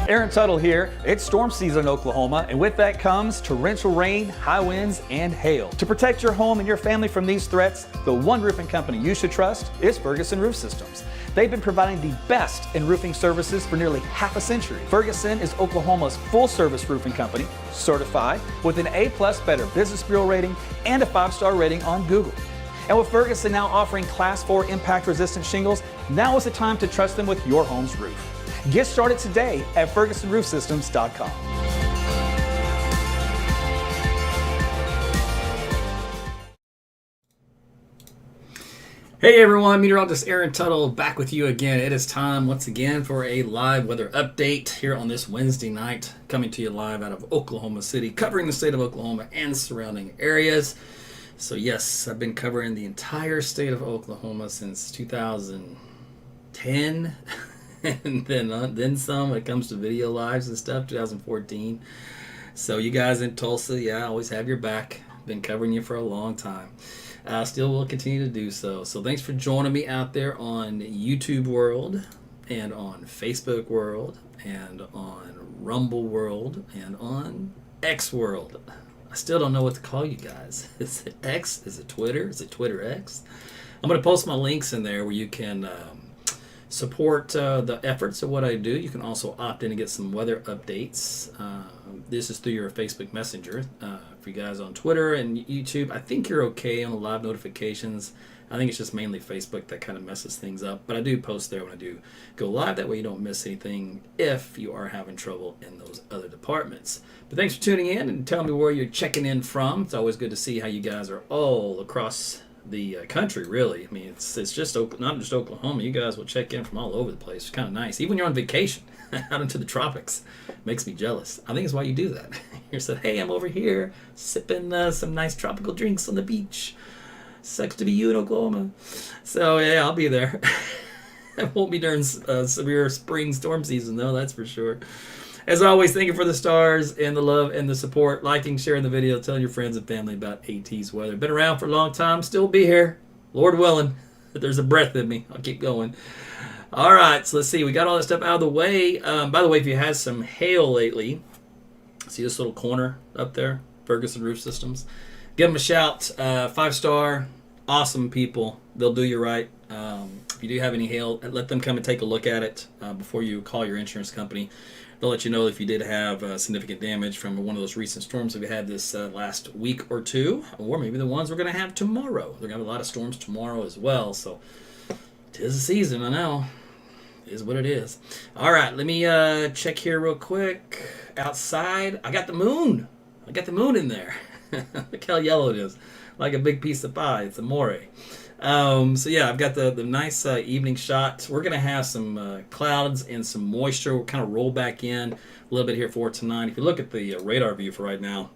Aaron Tuttle here. It's storm season in Oklahoma, and with that comes torrential rain, high winds, and hail. To protect your home and your family from these threats, the one roofing company you should trust is Ferguson Roof Systems. They've been providing the best in roofing services for nearly half a century. Ferguson is Oklahoma's full-service roofing company, certified with an A+ Better Business Bureau rating and a 5-star rating on Google. And with Ferguson now offering Class 4 impact-resistant shingles, now is the time to trust them with your home's roof. Get started today at FergusonRoofSystems.com. Hey everyone, Meteorologist Aaron Tuttle back with you again. It is time once again for a live weather update here on this Wednesday night, coming to you live out of Oklahoma City, covering the state of Oklahoma and surrounding areas. So yes, I've been covering the entire state of Oklahoma since 2010. And then some when it comes to video lives and stuff, 2014. So you guys in Tulsa, yeah, I always have your back. Been covering you for a long time. Still will continue to do so. So thanks for joining me out there on YouTube World and on Facebook World and on Rumble World and on X World. I still don't know what to call you guys. Is it X? Is it Twitter? Is it Twitter X? I'm going to post my links in there where you can support the efforts of what I do. You can also opt in and get some weather updates. This is through your Facebook Messenger. For you guys on Twitter and YouTube, I think you're okay on the live notifications. I think it's just mainly Facebook that kind of messes things up. But I do post there when I do go live. That way you don't miss anything if you are having trouble in those other departments. But thanks for tuning in and telling me where you're checking in from. It's always good to see how you guys are all across the country, really. I mean, it's just not just Oklahoma. You guys will check in from all over the place. It's kind of nice. Even when you're on vacation out into the tropics. Makes me jealous. I think it's why you do that. You said, hey, I'm over here sipping some nice tropical drinks on the beach. Sucks to be you in Oklahoma. So, yeah, I'll be there. It won't be during severe spring storm season, though, that's for sure. As always, thank you for the stars and the love and the support. Liking, sharing the video, telling your friends and family about AT's weather. Been around for a long time, still be here. Lord willing, if there's a breath in me, I'll keep going. All right, so let's see. We got all that stuff out of the way. By the way, if you had some hail lately, see this little corner up there? Ferguson Roof Systems. Give them a shout. 5-star, awesome people. They'll do you right. If you do have any hail, let them come and take a look at it before you call your insurance company. They'll let you know if you did have significant damage from one of those recent storms that we had this last week or two, or maybe the ones we're going to have tomorrow. They're going to have a lot of storms tomorrow as well, so 'tis the season, I know. It is what it is. All right, let me check here real quick. Outside, I got the moon. I got the moon in there. Look how yellow it is. Like a big piece of pie. It's amore. So yeah, I've got the nice evening shot. We're going to have some clouds and some moisture. We'll kind of roll back in a little bit here for tonight. If you look at the radar view for right now,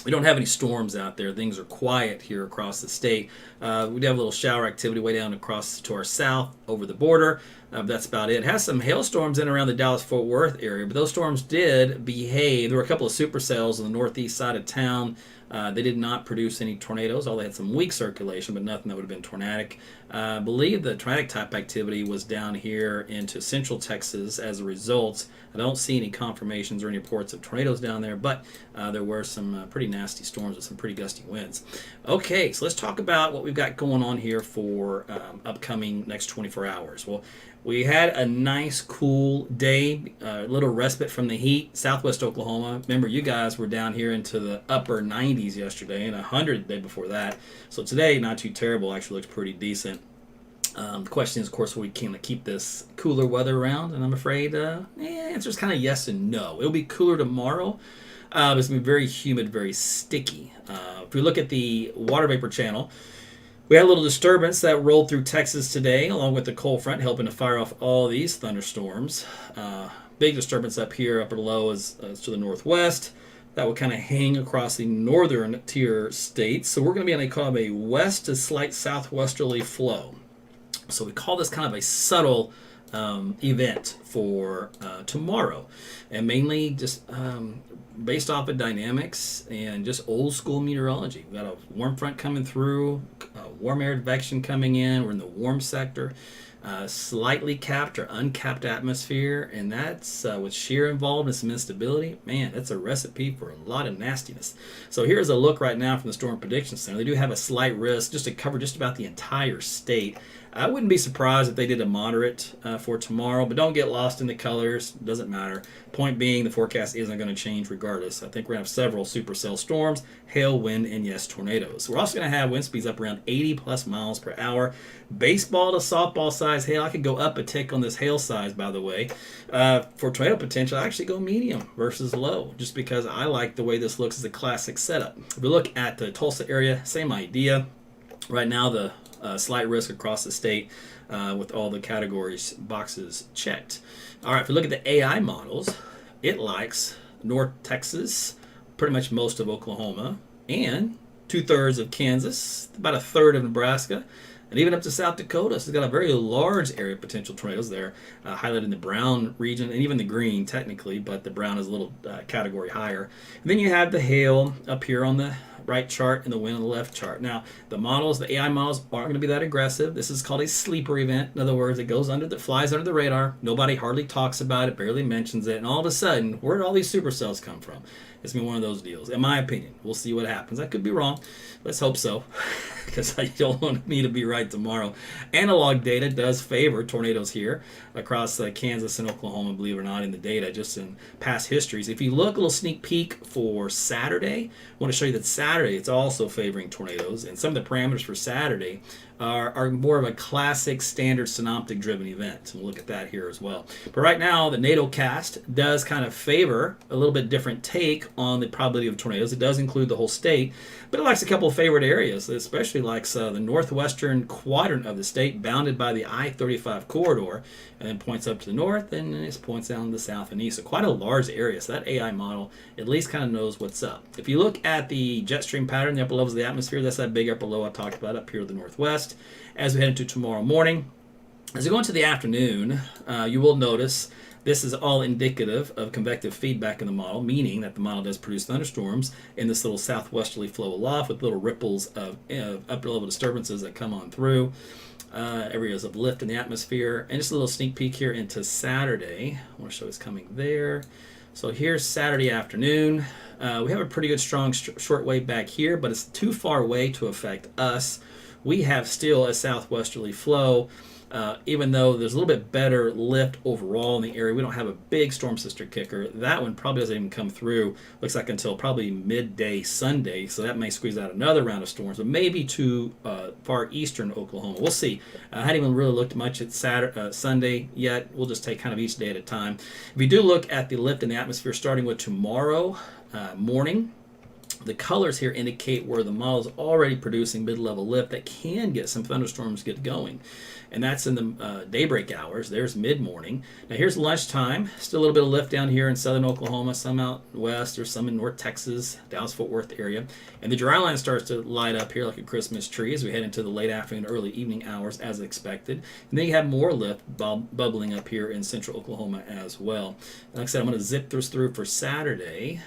we don't have any storms out there. Things are quiet here across the state. We do have a little shower activity way down across to our south over the border. That's about it. It has some hailstorms in around the Dallas-Fort Worth area, but those storms did behave. There were a couple of supercells on the northeast side of town. They did not produce any tornadoes, although they had some weak circulation, but nothing that would have been tornadic. I believe the tornadic type activity was down here into central Texas as a result. I don't see any confirmations or any reports of tornadoes down there, but there were some pretty nasty storms with some pretty gusty winds. Okay, so let's talk about what we've got going on here for upcoming next 24 hours. Well, we had a nice cool day, a little respite from the heat. Southwest Oklahoma. Remember, you guys were down here into the upper 90s yesterday and 100 the day before that. So today, not too terrible. Actually looks pretty decent. The question is, of course, we can keep this cooler weather around, and I'm afraid the answer is kind of yes and no. It'll be cooler tomorrow. It's going to be very humid, very sticky. If we look at the water vapor channel, we had a little disturbance that rolled through Texas today, along with the cold front, helping to fire off all these thunderstorms. Big disturbance up here, upper low is to the northwest. That will kind of hang across the northern tier states. So we're going to be on kind of a west to slight southwesterly flow. So we call this kind of a subtle event for tomorrow, and mainly just based off of dynamics and just old school meteorology. We've got a warm front coming through, warm air advection coming in. We're in the warm sector. slightly capped or uncapped atmosphere, and that's with shear involved and some instability. Man, that's a recipe for a lot of nastiness. So here's a look right now from the Storm Prediction Center. They do have a slight risk just to cover just about the entire state. I wouldn't be surprised if they did a moderate for tomorrow, but don't get lost in the colors. Doesn't matter. Point being, the forecast isn't going to change regardless. I think we're going to have several supercell storms, hail, wind, and yes, tornadoes. We're also going to have wind speeds up around 80 plus miles per hour. Baseball to softball size hail. I could go up a tick on this hail size, by the way. For tornado potential, I actually go medium versus low, just because I like the way this looks as a classic setup. If we look at the Tulsa area, same idea. Right now, the slight risk across the state with all the categories boxes checked. All right, if we look at the AI models, it likes North Texas, pretty much most of Oklahoma, and 2/3 of Kansas, about a third of Nebraska, and even up to South Dakota. So it's got a very large area of potential tornadoes there, highlighted in the brown region, and even the green technically, but the brown is a little category higher. And then you have the hail up here on the right chart and the wind on the left chart. Now, the models, the AI models, aren't going to be that aggressive. This is called a sleeper event. In other words, it flies under the radar. Nobody hardly talks about it, barely mentions it, and all of a sudden, where did all these supercells come from? It's been one of those deals, in my opinion. We'll see what happens. I could be wrong. Let's hope so, because I don't want me to be right tomorrow. Analog data does favor tornadoes here across Kansas and Oklahoma, believe it or not, in the data, just in past histories. If you look, a little sneak peek for Saturday, I want to show you that Saturday it's also favoring tornadoes, and some of the parameters for Saturday are more of a classic standard synoptic driven event. We'll look at that here as well. But right now, the NATO cast does kind of favor a little bit different take on the probability of tornadoes. It does include the whole state, but it likes a couple of favorite areas. It especially likes the northwestern quadrant of the state, bounded by the I-35 corridor, and then points up to the north, and then it points down to the south and east. So quite a large area. So that AI model at least kind of knows what's up. If you look at the jet stream pattern, the upper levels of the atmosphere, that's that big upper low I talked about up here to the northwest. As we head into tomorrow morning, as we go into the afternoon, you will notice this is all indicative of convective feedback in the model, meaning that the model does produce thunderstorms in this little southwesterly flow aloft with little ripples of upper level disturbances that come on through. Areas of lift in the atmosphere. And just a little sneak peek here into Saturday. I want to show what's coming there. So here's Saturday afternoon. We have a pretty good strong short wave back here, but it's too far away to affect us. We have still a southwesterly flow. Even though there's a little bit better lift overall in the area, we don't have a big storm sister kicker. That one probably doesn't even come through, looks like, until probably midday Sunday, so that may squeeze out another round of storms, but maybe to far eastern Oklahoma. We'll see. I hadn't even really looked much at Sunday yet. We'll just take kind of each day at a time. If you do look at the lift in the atmosphere starting with tomorrow morning, the colors here indicate where the model is already producing mid-level lift that can get some thunderstorms get going. And that's in the daybreak hours. There's mid-morning. Now here's lunchtime. Still a little bit of lift down here in southern Oklahoma, some out west, there's some in North Texas, Dallas-Fort Worth area. And the dry line starts to light up here like a Christmas tree as we head into the late afternoon, early evening hours as expected. And then you have more lift bubbling up here in central Oklahoma as well. Like I said, I'm going to zip this through for Saturday.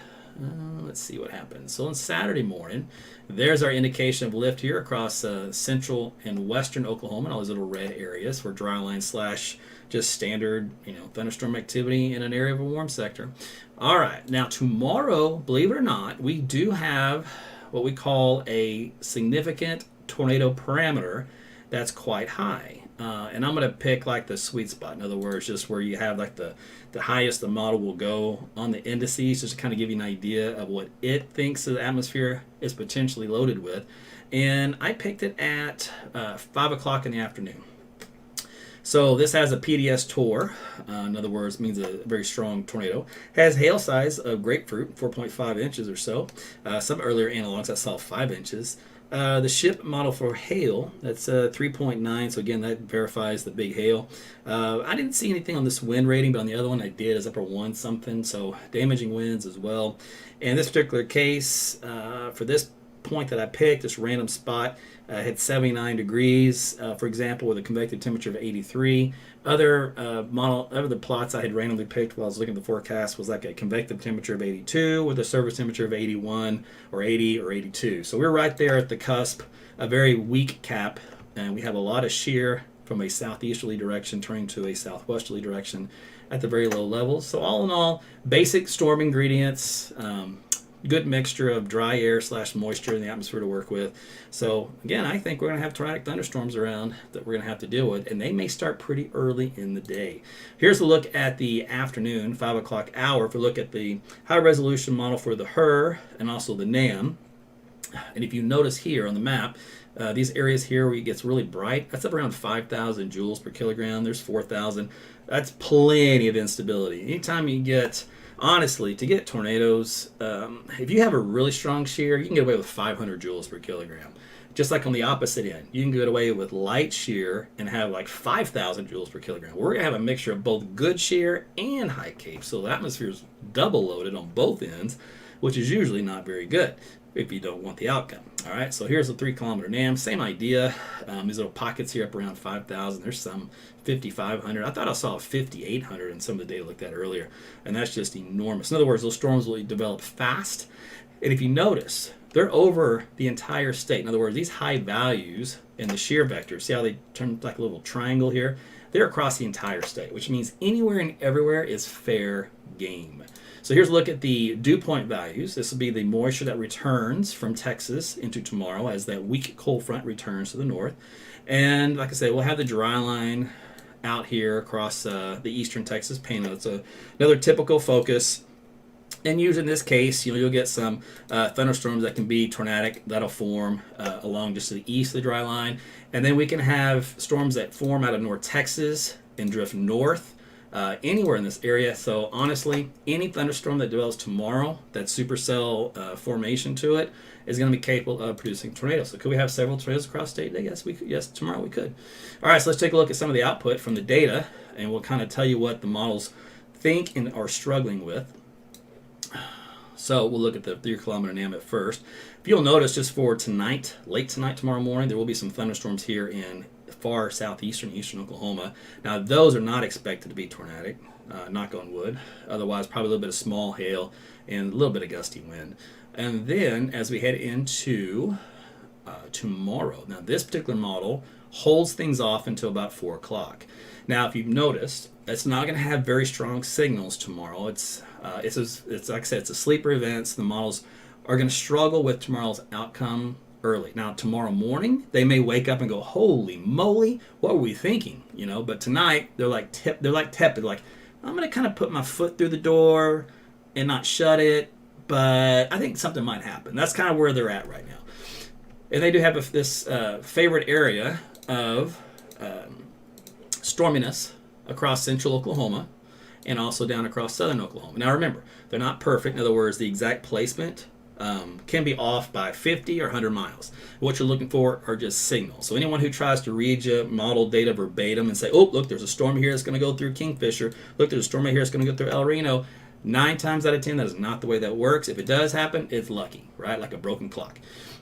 Let's see what happens. So on Saturday morning, there's our indication of lift here across central and western Oklahoma and all these little red areas for dry line slash just standard, thunderstorm activity in an area of a warm sector. All right, now tomorrow, believe it or not, we do have what we call a significant tornado parameter that's quite high. And I'm going to pick like the sweet spot. In other words, just where you have like the highest the model will go on the indices, just to kind of give you an idea of what it thinks the atmosphere is potentially loaded with. And I picked it at 5 o'clock in the afternoon. So this has a PDS tour, in other words, means a very strong tornado. Has hail size of grapefruit, 4.5 inches or so. Some earlier analogs I saw 5 inches. The ship model for hail, that's 3.9, so again, that verifies the big hail. I didn't see anything on this wind rating, but on the other one I did, is upper 1 something, so damaging winds as well. In this particular case, for this point that I picked, this random spot, hit 79 degrees, for example, with a convective temperature of 83. Other the plots I had randomly picked while I was looking at the forecast was like a convective temperature of 82 with a surface temperature of 81 or 80 or 82. So we're right there at the cusp, a very weak cap, and we have a lot of shear from a southeasterly direction turning to a southwesterly direction at the very low levels. So all in all, basic storm ingredients, good mixture of dry air / moisture in the atmosphere to work with. So again, I think we're going to have tornadic thunderstorms around that we're going to have to deal with, and they may start pretty early in the day. Here's a look at the afternoon, 5 o'clock hour. If we look at the high resolution model for the HRRR and also the NAM, and if you notice here on the map, these areas here where it gets really bright, that's up around 5,000 joules per kilogram. There's 4,000. That's plenty of instability. Anytime you get, honestly, to get tornadoes, if you have a really strong shear, you can get away with 500 joules per kilogram. Just like on the opposite end, you can get away with light shear and have like 5,000 joules per kilogram. We're going to have a mixture of both good shear and high cape. So the atmosphere is double loaded on both ends, which is usually not very good if you don't want the outcome. All right, so here's a 3-kilometer NAM. Same idea. These little pockets here up around 5,000. There's some 5,500. I thought I saw 5,800 in some of the data I looked at earlier, and that's just enormous. In other words, those storms will develop fast. And if you notice, they're over the entire state. In other words, these high values in the shear vector, see how they turn like a little triangle here? They're across the entire state, which means anywhere and everywhere is fair game. So here's a look at the dew point values. This will be the moisture that returns from Texas into tomorrow as that weak cold front returns to the north. And like I said, we'll have the dry line out here across the eastern Texas panhandle. It's another typical focus. And usually in this case, you'll get some thunderstorms that can be tornadic. That'll form along just to the east of the dry line. And then we can have storms that form out of North Texas and drift north anywhere in this area. So honestly, any thunderstorm that develops tomorrow, that supercell formation to it, is going to be capable of producing tornadoes. So could we have several tornadoes across state today? Yes, we could. Yes, tomorrow we could. All right, so let's take a look at some of the output from the data, and we'll kind of tell you what the models think and are struggling with. So we'll look at the 3-kilometer NAM at first. If you'll notice, just for tonight, late tonight, tomorrow morning, there will be some thunderstorms here in far southeastern, eastern Oklahoma. Now, those are not expected to be tornadic, knock on wood. Otherwise, probably a little bit of small hail and a little bit of gusty wind. And then, as we head into tomorrow, now this particular model holds things off until about 4 o'clock. Now, if you've noticed, it's not going to have very strong signals tomorrow. It's like I said, it's a sleeper event. So the models are going to struggle with tomorrow's outcome early. Now, tomorrow morning, they may wake up and go, "Holy moly, what were we thinking?" But tonight, they're like tepid. Like, I'm going to kind of put my foot through the door and not shut it, but I think something might happen. That's kind of where they're at right now. And they do have this favorite area of storminess across central Oklahoma and also down across southern Oklahoma. Now remember, they're not perfect. In other words, the exact placement can be off by 50 or 100 miles. What you're looking for are just signals. So anyone who tries to read you model data verbatim and say, "Oh, look, there's a storm here that's going to go through Kingfisher. Look, there's a storm right here that's going to go through El Reno," 9 times out of 10, that is not the way that works. If it does happen, it's lucky, right? Like a broken clock.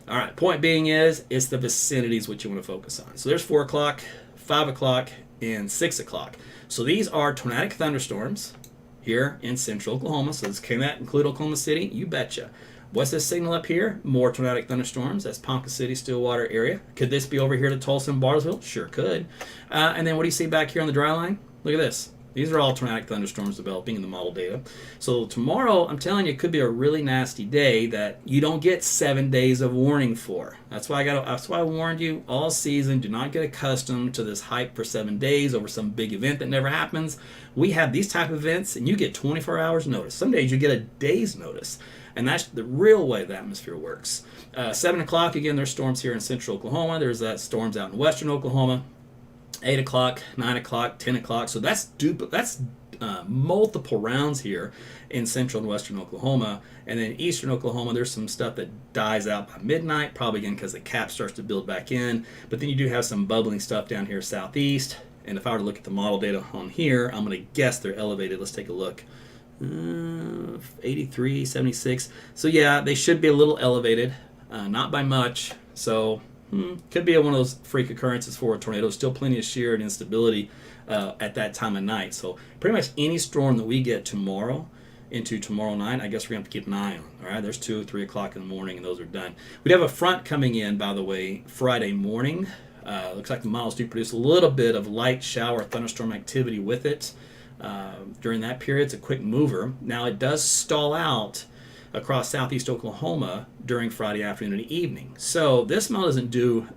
All right, point being is, it's the vicinity is what you want to focus on. So there's 4 o'clock, 5 o'clock, and 6 o'clock. So these are tornadic thunderstorms here in central Oklahoma. So can that include Oklahoma City? You betcha. What's this signal up here? More tornadic thunderstorms. That's Ponca City, Stillwater area. Could this be over here to Tulsa and Bartlesville? Sure could. And then what do you see back here on the dry line? Look at this. These are all tornadic thunderstorms developing in the model data. So tomorrow, I'm telling you, it could be a really nasty day that you don't get 7 days of warning for. That's why I warned you all season. Do not get accustomed to this hype for 7 days over some big event that never happens. We have these type of events, and you get 24 hours notice. Some days you get a day's notice. And that's the real way the atmosphere works. 7 o'clock, again, there's storms here in central Oklahoma. There's storms out in western Oklahoma. 8 o'clock, 9 o'clock, 10 o'clock. So that's multiple rounds here in central and western Oklahoma. And then eastern Oklahoma, there's some stuff that dies out by midnight, probably again because the cap starts to build back in. But then you do have some bubbling stuff down here southeast. And if I were to look at the model data on here, I'm going to guess they're elevated. Let's take a look. 83, 76. So yeah, they should be a little elevated, not by much. So could be one of those freak occurrences for a tornado. Still plenty of shear and instability at that time of night. So pretty much any storm that we get tomorrow into tomorrow night, I guess we're going to have to keep an eye on. All right, there's 2 or 3 o'clock in the morning, and those are done. We'd have a front coming in, by the way, Friday morning. Looks like the models do produce a little bit of light shower thunderstorm activity with it. During that period, it's a quick mover. Now, it does stall out across southeast Oklahoma during Friday afternoon and evening. So this model doesn't do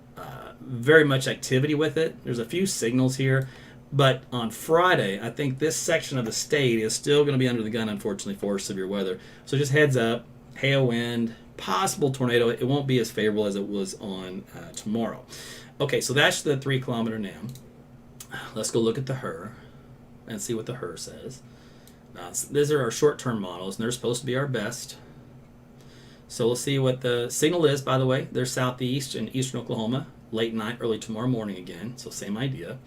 very much activity with it. There's a few signals here. But on Friday, I think this section of the state is still going to be under the gun, unfortunately, for severe weather. So just heads up, hail, wind, possible tornado. It won't be as favorable as it was on tomorrow. Okay, so that's the 3 kilometer NAM. Let's go look at the HER and see what the HER says. Now, these are our short-term models, and they're supposed to be our best. So we'll see what the signal is, by the way. They're southeast and eastern Oklahoma, late night, early tomorrow morning again. So same idea.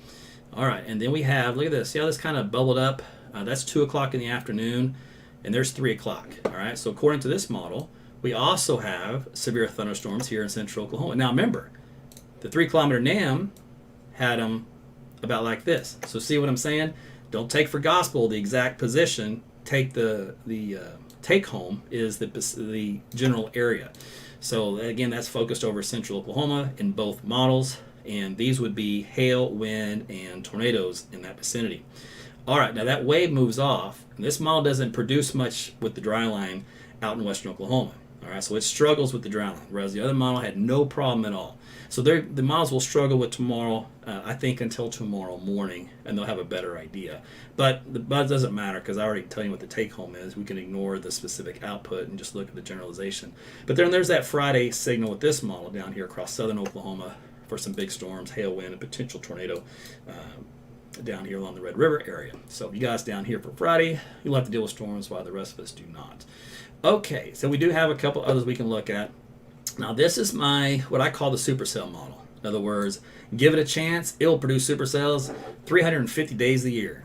All right, and then we have, look at this. See how this kind of bubbled up? That's 2 o'clock in the afternoon, and there's 3 o'clock. All right, so according to this model, we also have severe thunderstorms here in central Oklahoma. Now remember, the 3 kilometer NAM had them about like this. So see what I'm saying? Don't take for gospel the exact position. Take the take home is the general area. So again, that's focused over central Oklahoma in both models. And these would be hail, wind, and tornadoes in that vicinity. All right, now that wave moves off, and this model doesn't produce much with the dry line out in western Oklahoma. All right, so it struggles with the dry line, whereas the other model had no problem at all. So the models will struggle with tomorrow, I think, until tomorrow morning, and they'll have a better idea. But it doesn't matter, because I already tell you what the take-home is. We can ignore the specific output and just look at the generalization. But then there's that Friday signal with this model down here across southern Oklahoma, for some big storms, hail, wind, and potential tornado down here along the Red River area. So you guys down here for Friday, you'll have to deal with storms while the rest of us do not. Okay, so we do have a couple others we can look at. Now this is what I call the supercell model. In other words, give it a chance, it'll produce supercells 350 days a year.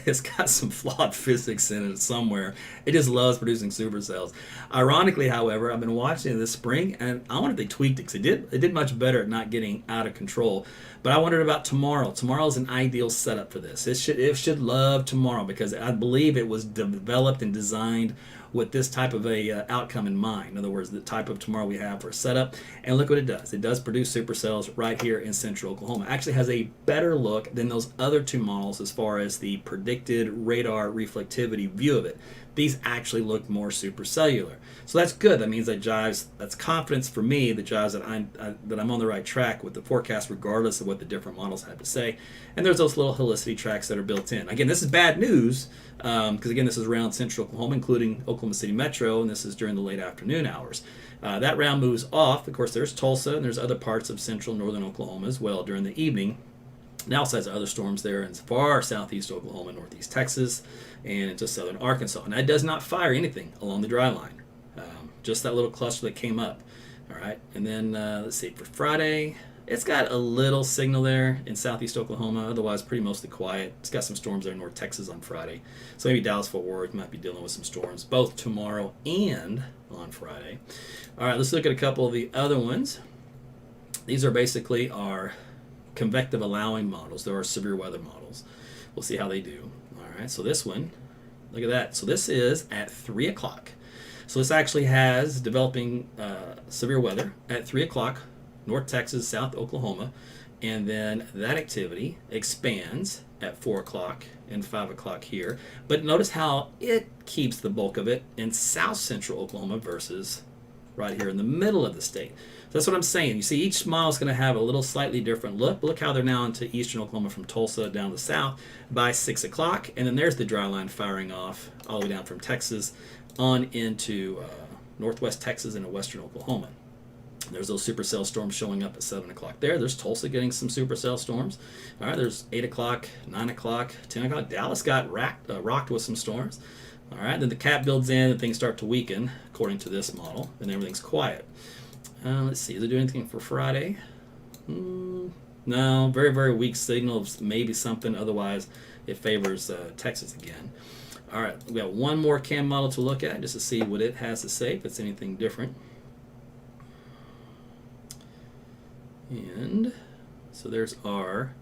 It's got some flawed physics in it somewhere. It just loves producing supercells. Ironically, however, I've been watching it this spring, and I wonder if they tweaked it, because it did much better at not getting out of control. But I wondered about tomorrow. Tomorrow is an ideal setup for this. It should love tomorrow, because I believe it was developed and designed with this type of a outcome in mind. In other words, the type of tomorrow we have for a setup. And look what it does. It does produce supercells right here in central Oklahoma. Actually has a better look than those other 2 models as far as the predicted radar reflectivity view of it. These actually look more supercellular. So that's good. That means that jives, that's confidence for me that jives that I'm on the right track with the forecast regardless of what the different models have to say. And there's those little helicity tracks that are built in. Again, this is bad news because again, this is around central Oklahoma, including Oklahoma City Metro, and this is during the late afternoon hours. That round moves off. Of course, there's Tulsa, and there's other parts of central northern Oklahoma as well during the evening. And also has other storms there in far southeast Oklahoma, northeast Texas, and into southern Arkansas. And that does not fire anything along the dry line. Just that little cluster that came up. All right, and then let's see, for Friday, it's got a little signal there in southeast Oklahoma, otherwise pretty mostly quiet. It's got some storms there in North Texas on Friday. So maybe Dallas-Fort Worth might be dealing with some storms, both tomorrow and on Friday. All right, let's look at a couple of the other ones. These are basically our convective allowing models. There are severe weather models. We'll see how they do. All right, so this one, look at that. So this is at 3 o'clock. So this actually has developing severe weather at 3 o'clock, North Texas, South Oklahoma, and then that activity expands at 4 o'clock and 5 o'clock here. But notice how it keeps the bulk of it in south central Oklahoma versus right here in the middle of the state. So that's what I'm saying. You see, each model is going to have a little slightly different look. But look how they're now into eastern Oklahoma from Tulsa down to south by 6 o'clock. And then there's the dry line firing off all the way down from Texas on into northwest Texas and western Oklahoma. There's those supercell storms showing up at 7 o'clock there. There's Tulsa getting some supercell storms. All right, there's 8 o'clock, 9 o'clock, 10 o'clock. Dallas got rocked with some storms. All right, then the cap builds in and things start to weaken according to this model, and everything's quiet. Let's see, is it doing anything for Friday? No, very, very weak signals, maybe something. Otherwise, it favors Texas again. All right, we got one more cam model to look at just to see what it has to say, if it's anything different. And so there's our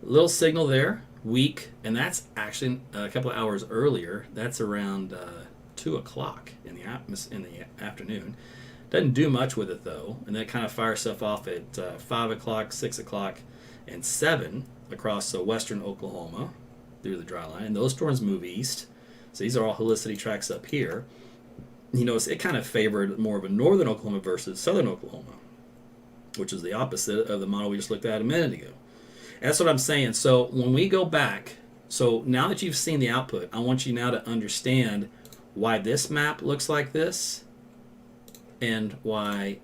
little signal there, weak, and that's actually a couple of hours earlier. That's around 2 o'clock in the afternoon. Doesn't do much with it though, and then it kind of fires stuff off at 5 o'clock, 6 o'clock, and 7 across western Oklahoma through the dry line. And those storms move east. So these are all helicity tracks up here. You notice it kind of favored more of a northern Oklahoma versus southern Oklahoma, which is the opposite of the model we just looked at a minute ago. And that's what I'm saying. So when we go back, so now that you've seen the output, I want you now to understand why this map looks like this and why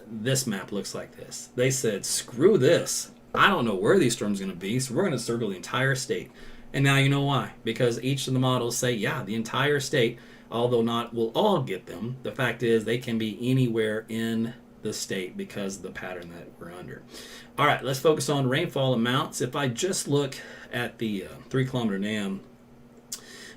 this map looks like this. They said, screw this. I don't know where these storms are going to be, so we're going to circle the entire state. And now you know why. Because each of the models say, yeah, the entire state, although not will all get them. The fact is they can be anywhere in the state because of the pattern that we're under. All right, let's focus on rainfall amounts. If I just look at the 3-kilometer NAM,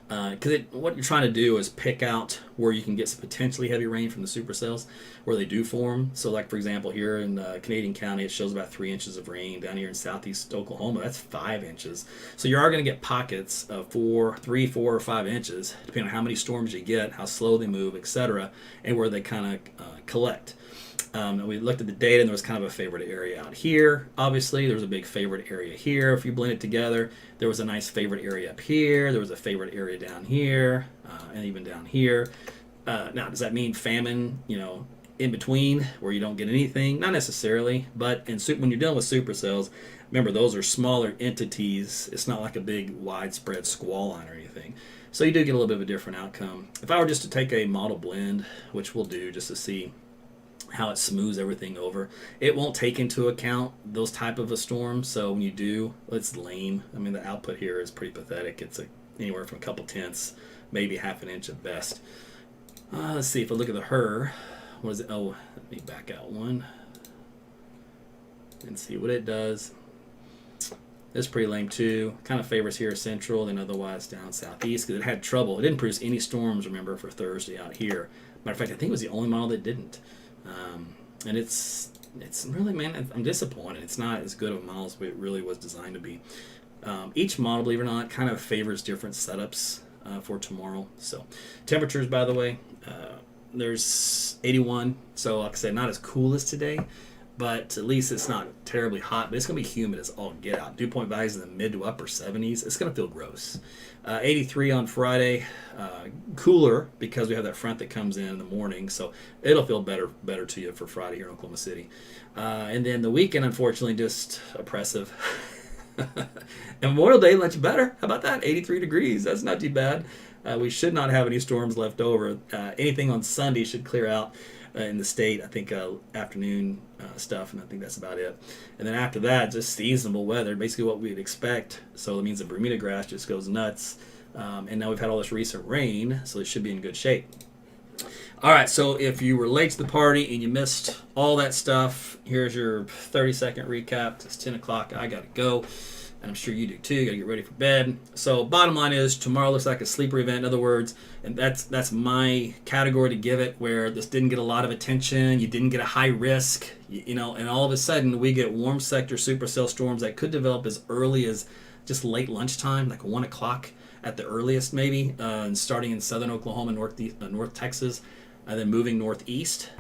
because what you're trying to do is pick out where you can get some potentially heavy rain from the supercells, where they do form. So like, for example, here in Canadian County, it shows about 3 inches of rain. Down here in southeast Oklahoma, that's 5 inches. So you are going to get pockets of 3, 4, or 5 inches, depending on how many storms you get, how slow they move, etc., and where they kind of collect. And we looked at the data, and there was kind of a favorite area out here. Obviously, there was a big favorite area here. If you blend it together, there was a nice favorite area up here. There was a favorite area down here, and even down here. Now, does that mean famine, in between, where you don't get anything? Not necessarily, but when you're dealing with supercells, remember, those are smaller entities. It's not like a big, widespread squall line or anything. So you do get a little bit of a different outcome. If I were just to take a model blend, which we'll do just to see how it smooths everything over, it won't take into account those type of a storm. So when you do, it's lame. I mean, the output here is pretty pathetic. It's anywhere from a couple tenths, maybe half an inch at best. Let's see if I look at the HER. What is it? Oh, let me back out one and see what it does. It's pretty lame too. Kind of favors here central, then otherwise down southeast, because it had trouble. It didn't produce any storms, remember, for Thursday out here. Matter of fact, I think it was the only model that didn't. And it's really, man, I'm disappointed. It's not as good of a model as it really was designed to be. Each model, believe it or not, kind of favors different setups for tomorrow. So temperatures, by the way, there's 81. So like I said, not as cool as today, but at least it's not terribly hot. But it's going to be humid as all get out. Dew point values in the mid to upper 70s. It's going to feel gross. 83 on Friday, cooler because we have that front that comes in the morning, so it'll feel better to you for Friday here in Oklahoma City. And then the weekend, unfortunately, just oppressive. And Memorial Day much better. How about that? 83 degrees. That's not too bad. We should not have any storms left over. Anything on Sunday should clear out in the state. I think afternoon stuff, and I think that's about it. And then after that, just seasonable weather, basically what we'd expect. So it means the Bermuda grass just goes nuts. And now we've had all this recent rain, so it should be in good shape. All right, so if you were late to the party and you missed all that stuff, here's your 30-second recap. It's 10 o'clock. I got to go. And I'm sure you do too. You got to get ready for bed. So bottom line is tomorrow looks like a sleeper event. In other words, and that's my category to give it, where this didn't get a lot of attention. You didn't get a high risk, and all of a sudden we get warm sector supercell storms that could develop as early as just late lunchtime, like 1 o'clock at the earliest maybe, and starting in southern Oklahoma, North Texas, and then moving northeast.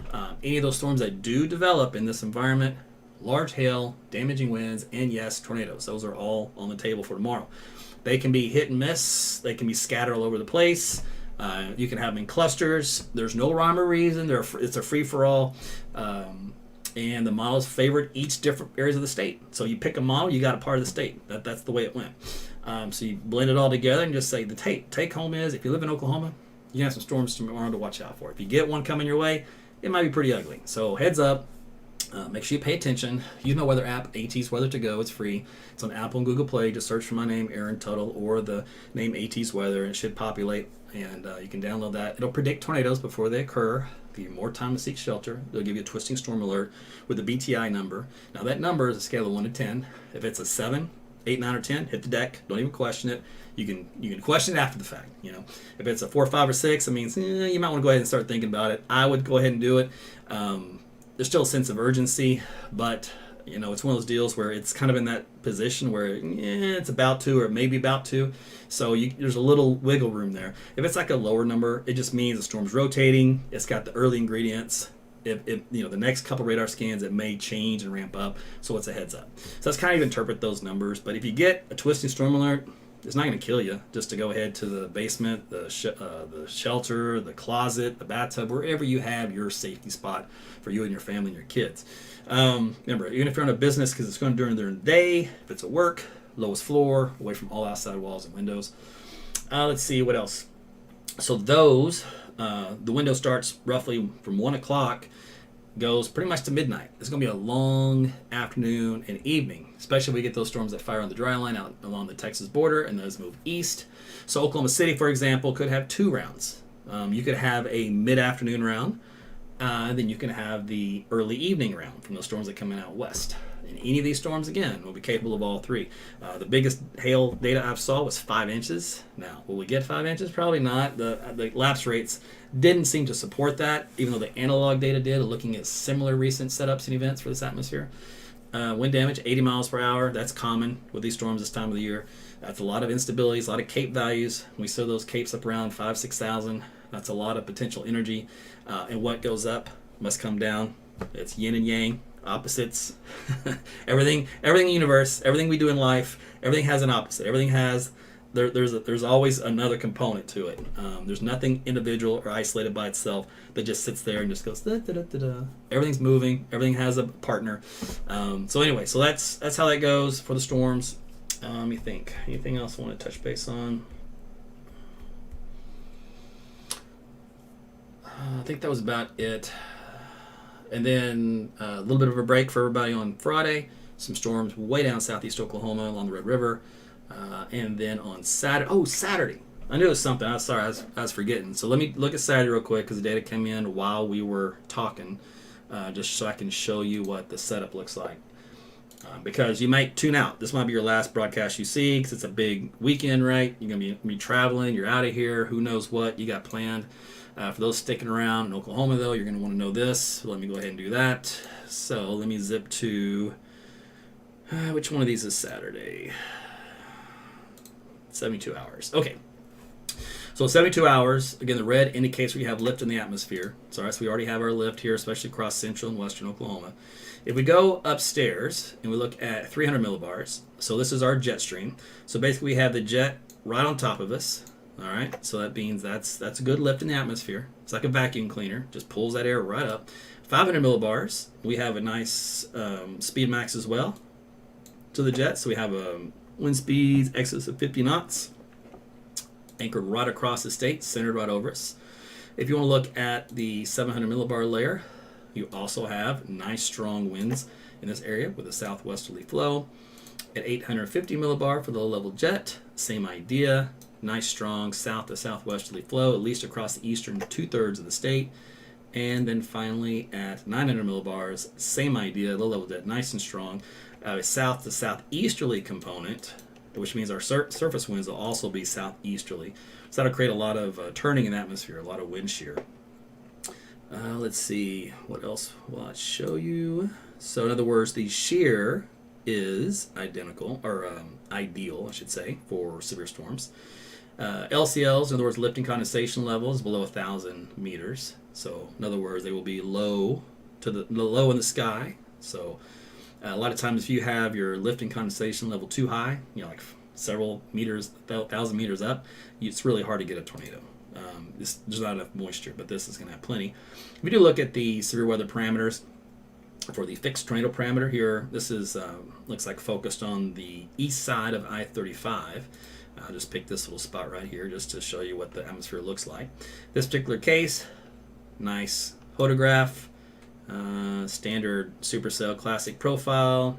Any of those storms that do develop in this environment, large hail, damaging winds, and yes, tornadoes. Those are all on the table for tomorrow. They can be hit and miss. They can be scattered all over the place. You can have them in clusters. There's no rhyme or reason. It's a free-for-all. And the models favored each different areas of the state. So you pick a model, you got a part of the state. That's the way it went. So you blend it all together and just say the take home is, if you live in Oklahoma, you can have some storms tomorrow to watch out for. If you get one coming your way, it might be pretty ugly. So heads up. Make sure you pay attention. Use my weather app, AT's Weather to Go. It's free. It's on Apple and Google Play. Just search for my name, Aaron Tuttle, or the name AT's Weather, and it should populate. And you can download that. It'll predict tornadoes before they occur. Give you more time to seek shelter. It'll give you a twisting storm alert with a BTI number. Now that number is a scale of 1 to 10. If it's a 7, 8, 9, or 10, hit the deck. Don't even question it. You can question it after the fact. If it's a 4, 5, or 6, it means you might want to go ahead and start thinking about it. I would go ahead and do it. There's still a sense of urgency, but it's one of those deals where it's kind of in that position where it's about to, or maybe about to. So there's a little wiggle room there. If it's like a lower number, it just means the storm's rotating. It's got the early ingredients. if the next couple radar scans, it may change and ramp up. So it's a heads up. So that's kind of interpret those numbers. But if you get a twisting storm alert, it's not going to kill you. Just to go ahead to the basement, the shelter, the closet, the bathtub, wherever you have your safety spot for you and your family and your kids. Remember, even if you're on a business, because it's going to during the day, if it's at work, lowest floor, away from all outside walls and windows. Let's see what else. So those, the window starts roughly from 1 o'clock, goes pretty much to midnight. It's going to be a long afternoon and evening, especially if we get those storms that fire on the dry line out along the Texas border and those move east. So Oklahoma City, for example, could have 2 rounds. You could have a mid-afternoon round, and then you can have the early evening round from those storms that come in out west. And any of these storms, again, will be capable of all 3. The biggest hail data I've saw was 5 inches. Now, will we get 5 inches? Probably not. The lapse rates didn't seem to support that, even though the analog data did, looking at similar recent setups and events for this atmosphere. Wind damage, 80 miles per hour. That's common with these storms this time of the year. That's a lot of instabilities, a lot of cape values. We saw those capes up around 5,000, 6,000. That's a lot of potential energy. And what goes up must come down. It's yin and yang. Opposites. everything in the universe, everything we do in life, everything has an opposite. Everything has there's always another component to it. There's nothing individual or isolated by itself that just sits there and just goes da, da, da, da, da. Everything's moving, everything has a partner. So anyway, so that's how that goes for the storms. Let me think, anything else I want to touch base on? I think that was about it. And then a little bit of a break for everybody on Friday. Some storms way down southeast Oklahoma along the Red River. And then on Saturday. I knew it was something. I was forgetting. So let me look at Saturday real quick because the data came in while we were talking. Just so I can show you what the setup looks like. Because you might tune out. This might be your last broadcast you see because it's a big weekend, right? You're going to be traveling. You're out of here. Who knows what you got planned. For those sticking around in Oklahoma, though, you're going to want to know this. So let me go ahead and do that. So let me zip to, which one of these is Saturday? 72 hours. Okay. So 72 hours, again, the red indicates we have lift in the atmosphere. So we already have our lift here, especially across central and western Oklahoma. If we go upstairs and we look at 300 millibars, so this is our jet stream. So basically we have the jet right on top of us. All right, so that means that's a good lift in the atmosphere. It's like a vacuum cleaner, just pulls that air right up. 500 millibars, we have a nice speed max as well to the jet. So we have wind speeds excess of 50 knots, anchored right across the state, centered right over us. If you want to look at the 700 millibar layer, you also have nice strong winds in this area with a southwesterly flow. At 850 millibar for the low-level jet, same idea. Nice strong south to southwesterly flow, at least across the eastern 2/3 of the state. And then finally at 900 millibars, same idea, low level jet, nice and strong. South to southeasterly component, which means our surface winds will also be southeasterly. So that'll create a lot of turning in the atmosphere, a lot of wind shear. Let's see, what else will I show you? So in other words, the shear is identical, or ideal, I should say, for severe storms. LCLs, in other words, lifting condensation levels below 1,000 meters. So, in other words, they will be low in the sky. So, a lot of times, if you have your lifting condensation level too high, like several meters, 1,000 meters up, it's really hard to get a tornado. There's not enough moisture, but this is going to have plenty. If we do look at the severe weather parameters for the fixed tornado parameter here, this is looks like focused on the east side of I-35. I'll just pick this little spot right here just to show you what the atmosphere looks like. This particular case, nice photograph, standard supercell classic profile.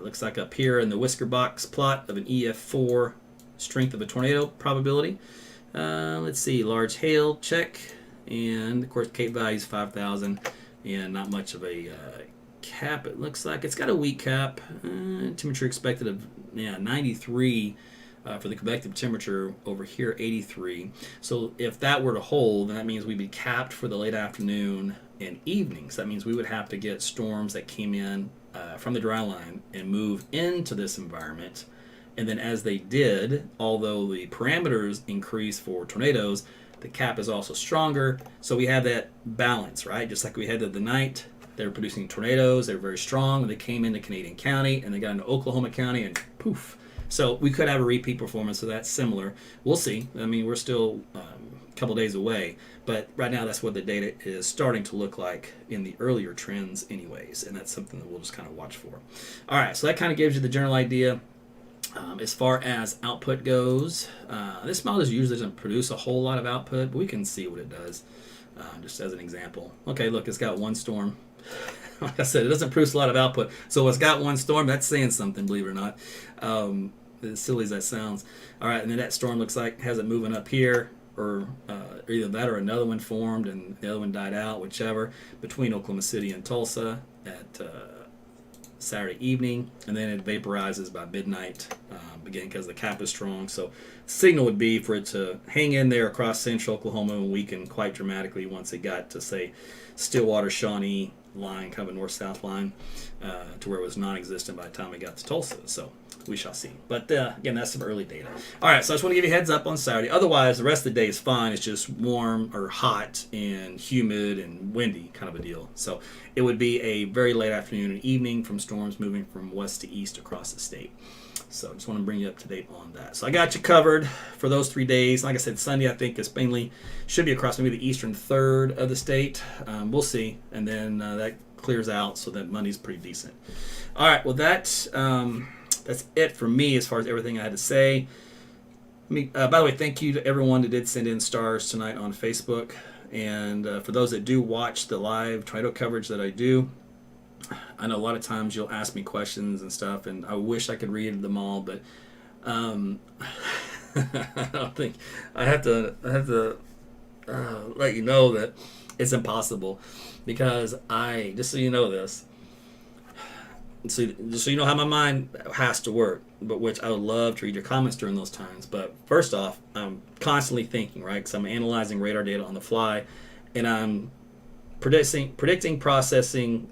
Looks like up here in the whisker box plot of an EF4 strength of a tornado probability. Let's see, large hail, check. And of course, cape value is 5,000 and not much of a cap. It looks like it's got a weak cap. Temperature expected of 93. For the convective temperature over here, 83. So if that were to hold, then that means we'd be capped for the late afternoon and evening. So that means we would have to get storms that came in from the dry line and move into this environment And then as they did, although the parameters increase for tornadoes, the cap is also stronger. So we have that balance, right? Just like we had the other night, they were producing tornadoes. They were very strong. They came into Canadian County and they got into Oklahoma County and poof. So we could have a repeat performance of that similar. We'll see. I mean, we're still a couple days away. But right now, that's what the data is starting to look like in the earlier trends anyways. And that's something that we'll just kind of watch for. All right, so that kind of gives you the general idea. As far as output goes, this model usually doesn't produce a whole lot of output, but we can see what it does, just as an example. Okay, look, it's got one storm. Like I said, it doesn't produce a lot of output. So it's got one storm, that's saying something, believe it or not. As silly as that sounds. All right, and then that storm looks like has it moving up here, or either that or another one formed and the other one died out, whichever, between Oklahoma City and Tulsa at Saturday evening, and then it vaporizes by midnight, again, because the cap is strong. So signal would be for it to hang in there across central Oklahoma and weaken quite dramatically once it got to, say, Stillwater, Shawnee line, kind of a north-south line, to where it was non-existent by the time it got to Tulsa. So we shall see. But again, that's some early data. All right, so I just want to give you a heads up on Saturday. Otherwise, the rest of the day is fine. It's just warm or hot and humid and windy kind of a deal. So it would be a very late afternoon and evening from storms moving from west to east across the state. So just want to bring you up to date on that. So I got you covered for those 3 days. Like I said, Sunday I think is mainly should be across maybe the eastern third of the state. We'll see. And then that clears out so that Monday's pretty decent. All right, well that's it for me as far as everything I had to say. By the way, thank you to everyone that did send in stars tonight on Facebook. And for those that do watch the live tornado coverage that I do, I know a lot of times you'll ask me questions and stuff, and I wish I could read them all, but I don't think I have to let you know that it's impossible, because just so you know this, just so you know how my mind has to work, but which I would love to read your comments during those times. But first off, I'm constantly thinking, right? Because I'm analyzing radar data on the fly, and I'm predicting, processing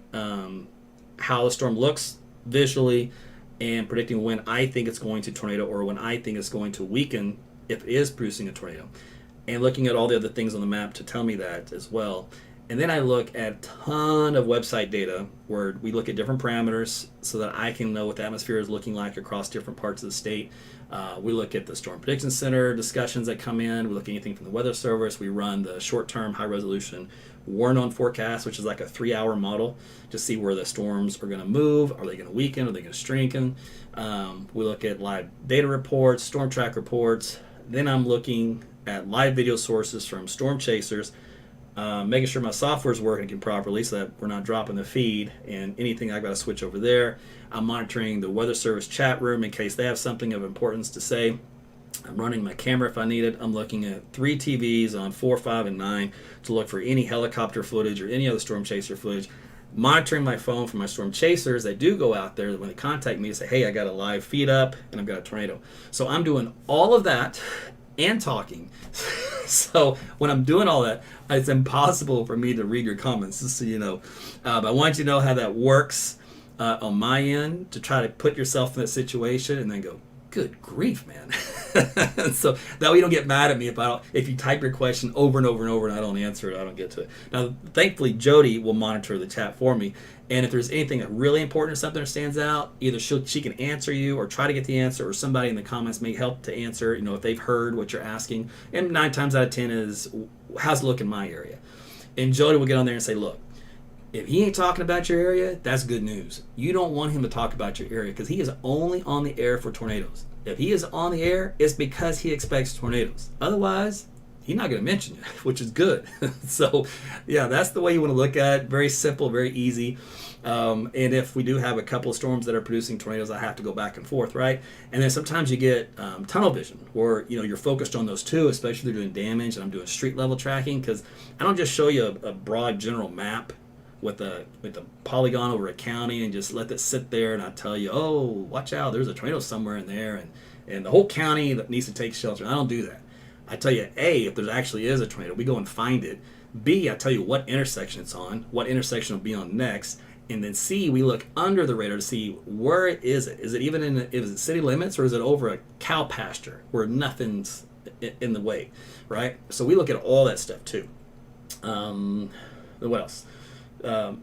how the storm looks visually, and predicting when I think it's going to tornado or when I think it's going to weaken if it is producing a tornado, and looking at all the other things on the map to tell me that as well. And then I look at a ton of website data where we look at different parameters so that I can know what the atmosphere is looking like across different parts of the state. We look at the Storm Prediction Center discussions that come in. We look at anything from the Weather Service. We run the short-term, high-resolution war-known forecast, which is like a 3-hour model to see where the storms are going to move. Are they going to weaken? Are they going to strengthen? We look at live data reports, storm track reports. Then I'm looking at live video sources from storm chasers, making sure my software is working properly so that we're not dropping the feed and anything I've got to switch over there. I'm monitoring the Weather Service chat room in case they have something of importance to say. I'm running my camera if I need it. I'm looking at 3 TVs on 4, 5, and 9 to look for any helicopter footage or any other storm chaser footage. Monitoring my phone for my storm chasers that do go out there when they contact me to say, hey, I got a live feed up and I've got a tornado. So I'm doing all of that and talking. So when I'm doing all that, it's impossible for me to read your comments, just so you know. But I want you to know how that works on my end, to try to put yourself in that situation and then go, good grief, man. So that way you don't get mad at me if you type your question over and over and over and I don't answer it, I don't get to it. Now, thankfully, Jody will monitor the chat for me. And if there's anything that really important or something that stands out, either she can answer you or try to get the answer, or somebody in the comments may help to answer, if they've heard what you're asking. And 9 times out of 10 is, how's it look in my area? And Jody will get on there and say, look, if he ain't talking about your area, that's good news. You don't want him to talk about your area because he is only on the air for tornadoes. If he is on the air, it's because he expects tornadoes. Otherwise, he's not going to mention you, which is good. So, yeah, that's the way you want to look at it. Very simple, very easy. And if we do have a couple of storms that are producing tornadoes, I have to go back and forth, right? And then sometimes you get tunnel vision, where you're focused on those two, especially if they're doing damage. And I'm doing street level tracking, because I don't just show you a broad general map with the polygon over a county and just let that sit there and I tell you, oh, watch out, there's a tornado somewhere in there, and the whole county that needs to take shelter. I don't do that. I tell you, A, if there actually is a tornado, we go and find it. B, I tell you what intersection it's on, what intersection will be on next, And then C, we look under the radar to see where is it? Is it even is it city limits, or is it over a cow pasture where nothing's in the way, right? So we look at all that stuff too. What else? The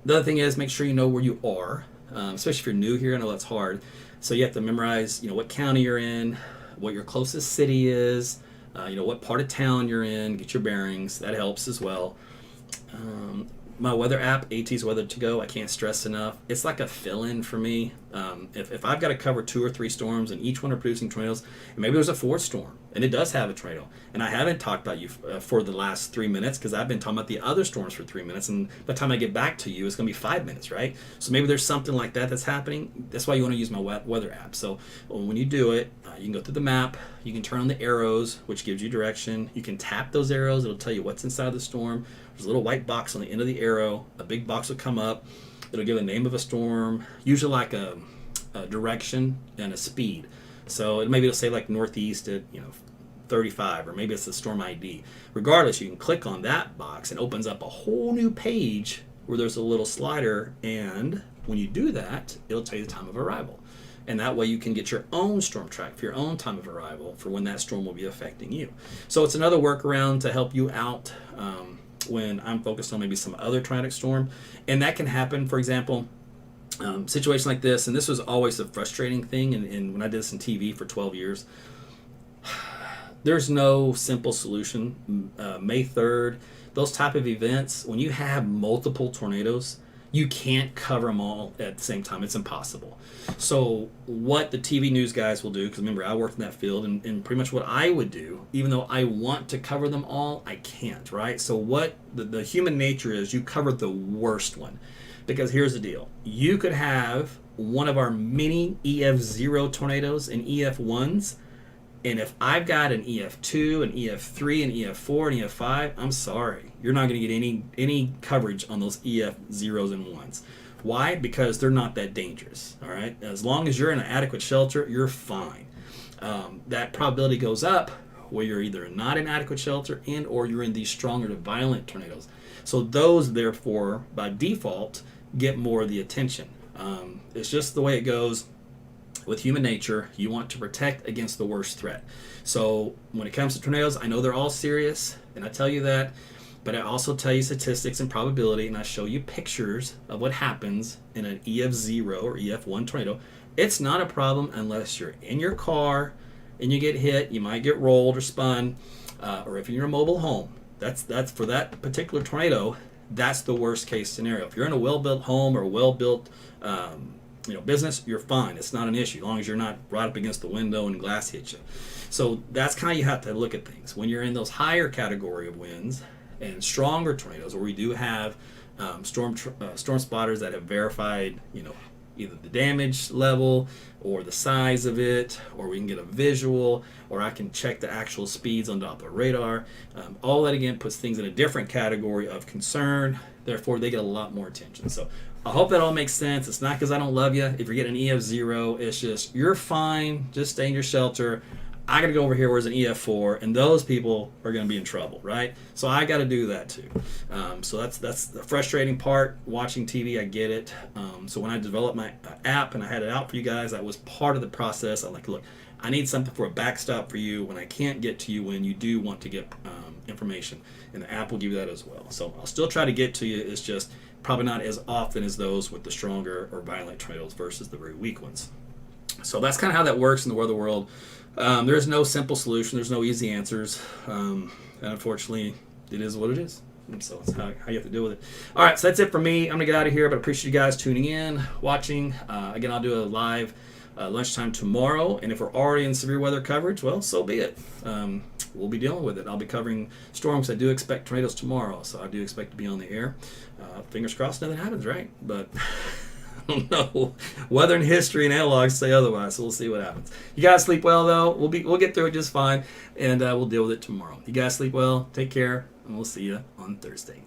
other thing is make sure you know where you are, especially if you're new here. I know that's hard. So you have to memorize, what county you're in, what your closest city is, what part of town you're in, get your bearings. That helps as well. My weather app, AT's Weather to Go, I can't stress enough. It's like a fill-in for me. If I've got to cover 2 or 3 storms and each one are producing tornadoes, and maybe there's a 4th storm and it does have a tornado, and I haven't talked about you for the last 3 minutes because I've been talking about the other storms for 3 minutes, and by the time I get back to you, it's going to be 5 minutes, right? So maybe there's something like that that's happening. That's why you want to use my weather app. So when you do it, you can go through the map, you can turn on the arrows, which gives you direction. You can tap those arrows, it'll tell you what's inside the storm. There's a little white box on the end of the arrow. A big box will come up. It'll give a name of a storm, usually like a direction and a speed. So maybe it'll say like northeast at 35, or maybe it's the storm ID. Regardless, you can click on that box and it opens up a whole new page where there's a little slider, and when you do that, it'll tell you the time of arrival. And that way you can get your own storm track for your own time of arrival for when that storm will be affecting you. So it's another workaround to help you out when I'm focused on maybe some other tornadic storm. And that can happen, for example, situation like this, and this was always a frustrating thing, and when I did this in TV for 12 years, there's no simple solution. May 3rd, those type of events, when you have multiple tornadoes, you can't cover them all at the same time. It's impossible. So what the TV news guys will do, because remember, I worked in that field, and pretty much what I would do, even though I want to cover them all, I can't, right? So what the human nature is, you cover the worst one. Because here's the deal. You could have one of our mini EF0 tornadoes and EF1s, and if I've got an EF2, an EF3, an EF4, and EF5, I'm sorry. You're not going to get any coverage on those EF0s and 1s. Why? Because they're not that dangerous, all right? As long as you're in an adequate shelter, you're fine. That probability goes up where you're either not in adequate shelter and or you're in these stronger to violent tornadoes. So those, therefore, by default, get more of the attention. It's just the way it goes. With human nature, you want to protect against the worst threat. So when it comes to tornadoes, I know they're all serious, and I tell you that, but I also tell you statistics and probability, and I show you pictures of what happens in an EF0 or EF1 tornado. It's not a problem unless you're in your car and you get hit. You might get rolled or spun, or if you're in a mobile home. That's for that particular tornado. That's the worst case scenario. If you're in a well-built home or a well-built business, you're fine. It's not an issue as long as you're not right up against the window and glass hits you. So that's kind of, you have to look at things. When you're in those higher category of winds and stronger tornadoes, where we do have storm spotters that have verified, either the damage level or the size of it, or we can get a visual, or I can check the actual speeds on Doppler radar. All that, again, puts things in a different category of concern. Therefore, they get a lot more attention. So I hope that all makes sense. It's not because I don't love you. If you're getting an EF0, it's just, you're fine. Just stay in your shelter. I got to go over here where there's an EF4, and those people are going to be in trouble, right? So I got to do that too. So that's the frustrating part. Watching TV, I get it. So when I developed my app and I had it out for you guys, that was part of the process. I'm like, look, I need something for a backstop for you when I can't get to you when you do want to get information, and the app will give you that as well. So I'll still try to get to you. It's just probably not as often as those with the stronger or violent tornadoes versus the very weak ones. So that's kind of how that works in the weather world. There's no simple solution. There's no easy answers. And unfortunately, it is what it is. And so it's how you have to deal with it. All right, so that's it for me. I'm going to get out of here, but I appreciate you guys tuning in, watching. Again, I'll do a live lunchtime tomorrow. And if we're already in severe weather coverage, well, so be it. We'll be dealing with it. I'll be covering storms. I do expect tornadoes tomorrow, so I do expect to be on the air. Fingers crossed nothing happens, right? But I don't know. Weather and history and analogs say otherwise, so we'll see what happens. You guys sleep well, though. We'll get through it just fine, and we'll deal with it tomorrow. You guys sleep well. Take care, and we'll see you on Thursday.